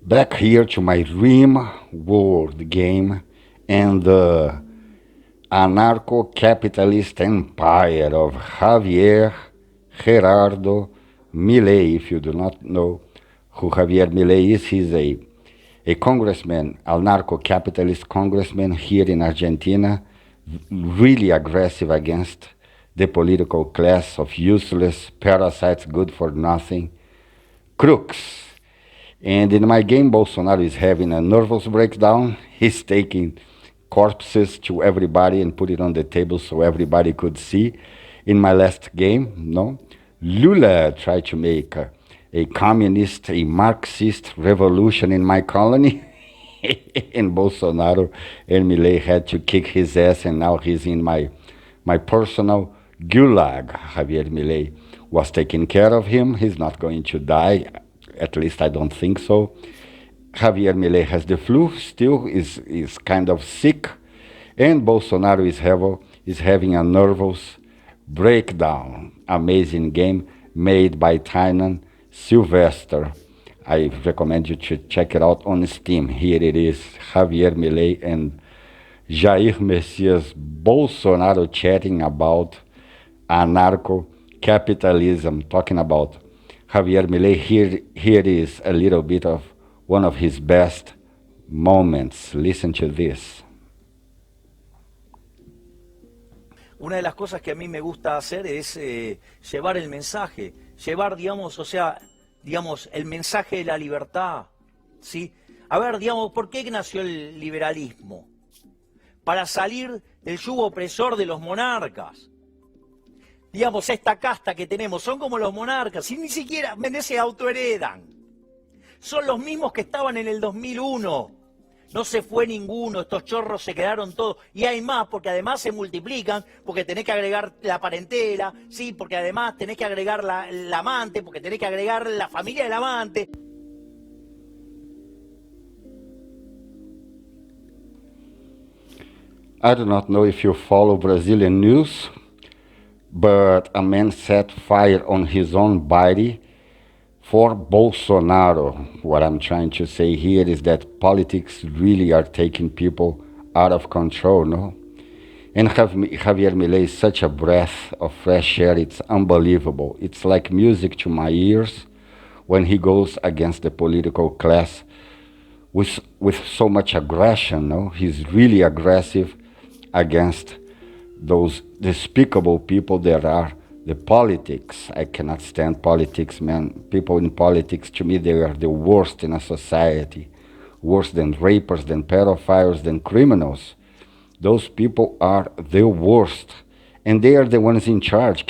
Back here to my Rimworld game and the anarcho-capitalist empire of Javier Gerardo Milei. If you do not know who Javier Milei is, he's a congressman, anarcho-capitalist congressman here in Argentina, really aggressive against the political class of useless parasites, good for nothing, crooks. And in my game, Bolsonaro is having a nervous breakdown. He's taking corpses to everybody and put it on the table so everybody could see. In my last game, no, Lula tried to make a communist, a Marxist revolution in my colony. And Bolsonaro and Milei had to kick his ass, and now he's in my personal gulag. Javier Milei was taking care of him. He's not going to die. At least I don't think so. Javier Milei has the flu, still is kind of sick, and Bolsonaro is having a nervous breakdown. Amazing game made by Tynan Sylvester. I recommend you to check it out on Steam. Here it is, Javier Milei and Jair Messias Bolsonaro chatting about anarcho-capitalism, talking about Javier Milei. Here is a little bit of one of his best moments. Listen to this. Una de las cosas que a mí me gusta hacer es llevar el mensaje, llevar, digamos, o sea, digamos, el mensaje de la libertad, ¿sí? A ver, digamos, ¿por qué nació el liberalismo? Para salir del yugo opresor de los monarcas. Digamos, esta casta que tenemos, son como los monarcas, y ni siquiera se autoheredan. Son los mismos que estaban en el 2001. No se fue ninguno, estos chorros se quedaron todos. Y hay más, porque además se multiplican, porque tenés que agregar la parentela, sí, porque además tenés que agregar la amante, porque tenés que agregar la familia del amante. I do not know if you follow Brazilian news, but a man set fire on his own body for Bolsonaro. What I'm trying to say here is that politics really are taking people out of control, no? And Javier Milei is such a breath of fresh air, it's unbelievable. It's like music to my ears when he goes against the political class with so much aggression, no? He's really aggressive against those despicable people that are the politics. I cannot stand politics, man. People in politics, to me, they are the worst in a society. Worse than rapers, than pedophiles, than criminals. Those people are the worst. And they are the ones in charge.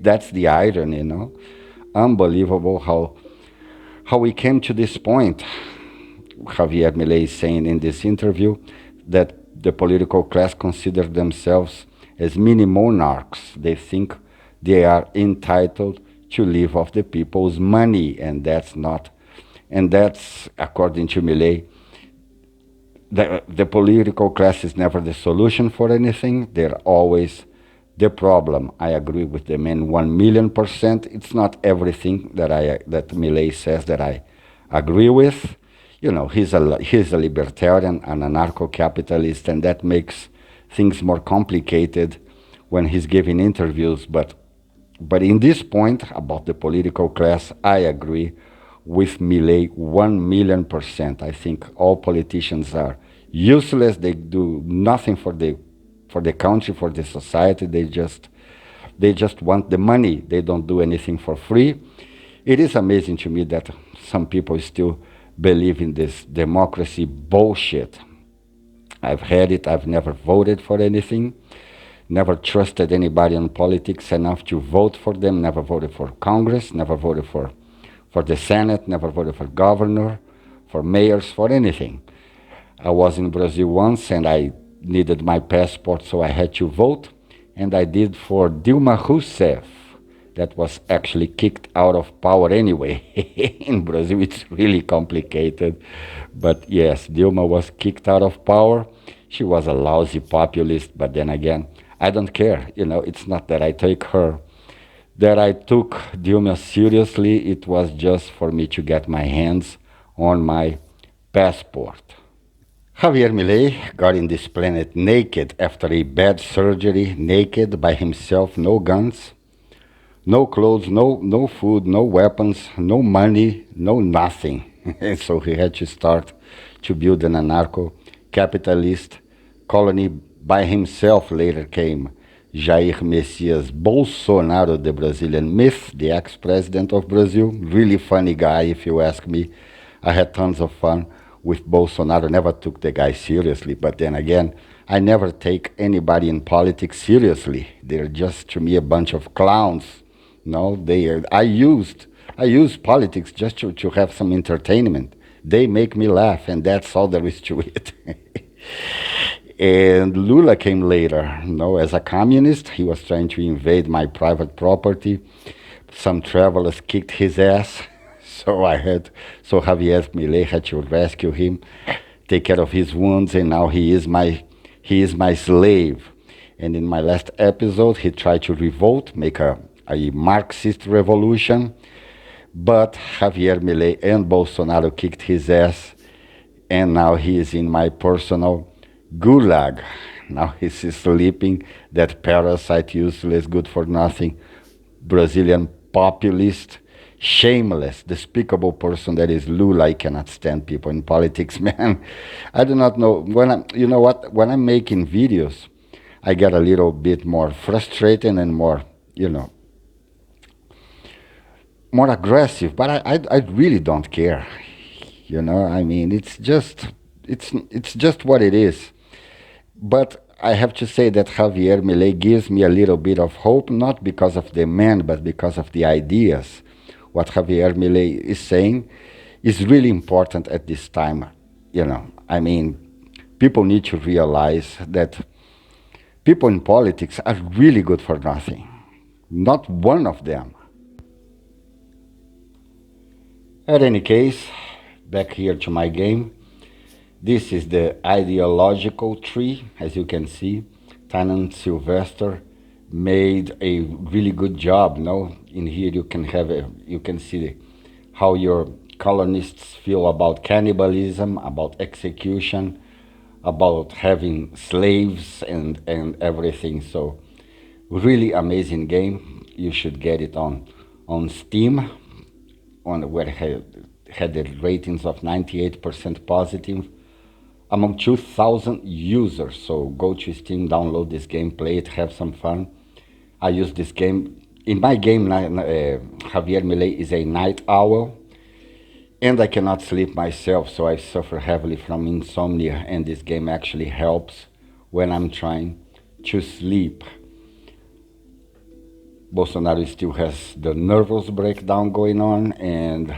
That's the irony, no? Unbelievable how we came to this point. Javier Milei is saying in this interview that the political class consider themselves as mini monarchs. They think they are entitled to live off the people's money, and that's not. And that's, according to Milei, the political class is never the solution for anything. They're always the problem. I agree with the man 1,000,000%. It's not everything that Milei says that I agree with. You know, he's a libertarian, an anarcho-capitalist, and that makes things more complicated when he's giving interviews. But in this point about the political class, I agree with Milei 1,000,000%. I think all politicians are useless. They do nothing for the country, for the society. They just want the money. They don't do anything for free. It is amazing to me that some people still believe in this democracy bullshit. I've had it. I've never voted for anything. Never trusted anybody in politics enough to vote for them. Never voted for Congress. Never voted for the Senate. Never voted for governor, for mayors, for anything. I was in Brazil once and I needed my passport, so I had to vote. And I did for Dilma Rousseff. That was actually kicked out of power anyway. In Brazil, it's really complicated. But yes, Dilma was kicked out of power. She was a lousy populist, but then again, I don't care. You know, it's not that I took Dilma seriously. It was just for me to get my hands on my passport. Javier Milei got in this planet naked after a bad surgery, naked by himself, no guns, no clothes, no food, no weapons, no money, no nothing. And so he had to start to build an anarcho-capitalist colony by himself. Later came Jair Messias Bolsonaro, the Brazilian myth, the ex-president of Brazil. Really funny guy, if you ask me. I had tons of fun with Bolsonaro. Never took the guy seriously, but then again, I never take anybody in politics seriously. They're just, to me, a bunch of clowns. No, I use politics just to have some entertainment. They make me laugh, and that's all there is to it. And Lula came later, as a communist. He was trying to invade my private property. Some travelers kicked his ass, so Javier Milei had to rescue him, take care of his wounds, and now he is my slave. And in my last episode, he tried to revolt, make a Marxist revolution, but Javier Milei and Bolsonaro kicked his ass, and now he is in my personal gulag. Now he's sleeping, that parasite, useless, good for nothing, Brazilian populist, shameless, despicable person that is Lula. I cannot stand people in politics, man. I do not know. When I'm making videos, I get a little bit more frustrated and more, more aggressive, but I really don't care. It's just what it is. But I have to say that Javier Milei gives me a little bit of hope, not because of the man, but because of the ideas. What Javier Milei is saying is really important at this time. People need to realize that people in politics are really good for nothing. Not one of them. At any case, back here to my game. This is the ideological tree, as you can see. Tannen Sylvester made a really good job. In here you can see how your colonists feel about cannibalism, about execution, about having slaves and everything. So really amazing game. You should get it on Steam, where it had the ratings of 98% positive among 2,000 users. So go to Steam, download this game, play it, have some fun. I use this game. In my game, Javier Milei is a night owl, and I cannot sleep myself, so I suffer heavily from insomnia, and this game actually helps when I'm trying to sleep. Bolsonaro still has the nervous breakdown going on, and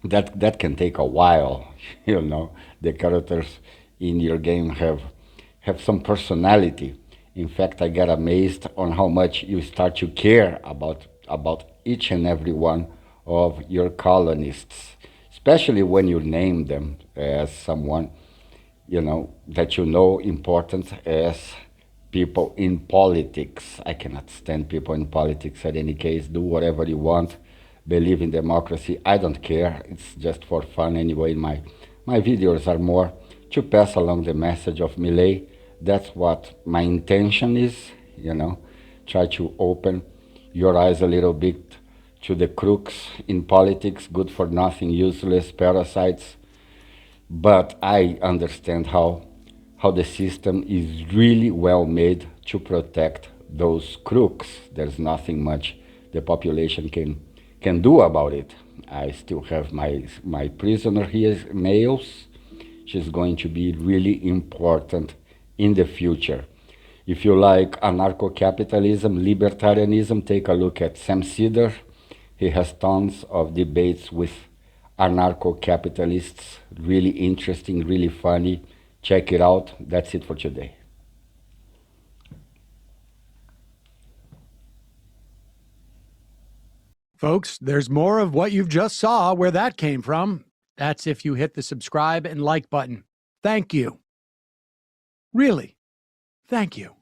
that can take a while. The characters in your game have some personality. In fact, I get amazed on how much you start to care about each and every one of your colonists, especially when you name them as someone that important as people in politics. I cannot stand people in politics. At any case, do whatever you want. Believe in democracy. I don't care. It's just for fun anyway. My videos are more to pass along the message of Milei. That's what my intention is, try to open your eyes a little bit to the crooks in politics, good for nothing, useless parasites. But I understand how the system is really well made to protect those crooks. There's nothing much the population can do about it. I still have my prisoner here, Nails. She's going to be really important in the future. If you like anarcho-capitalism, libertarianism, take a look at Sam Cedar. He has tons of debates with anarcho-capitalists. Really interesting, really funny. Check it out. That's it for today. Folks, there's more of what you've just saw where that came from. That's if you hit the subscribe and like button. Thank you. Really, thank you.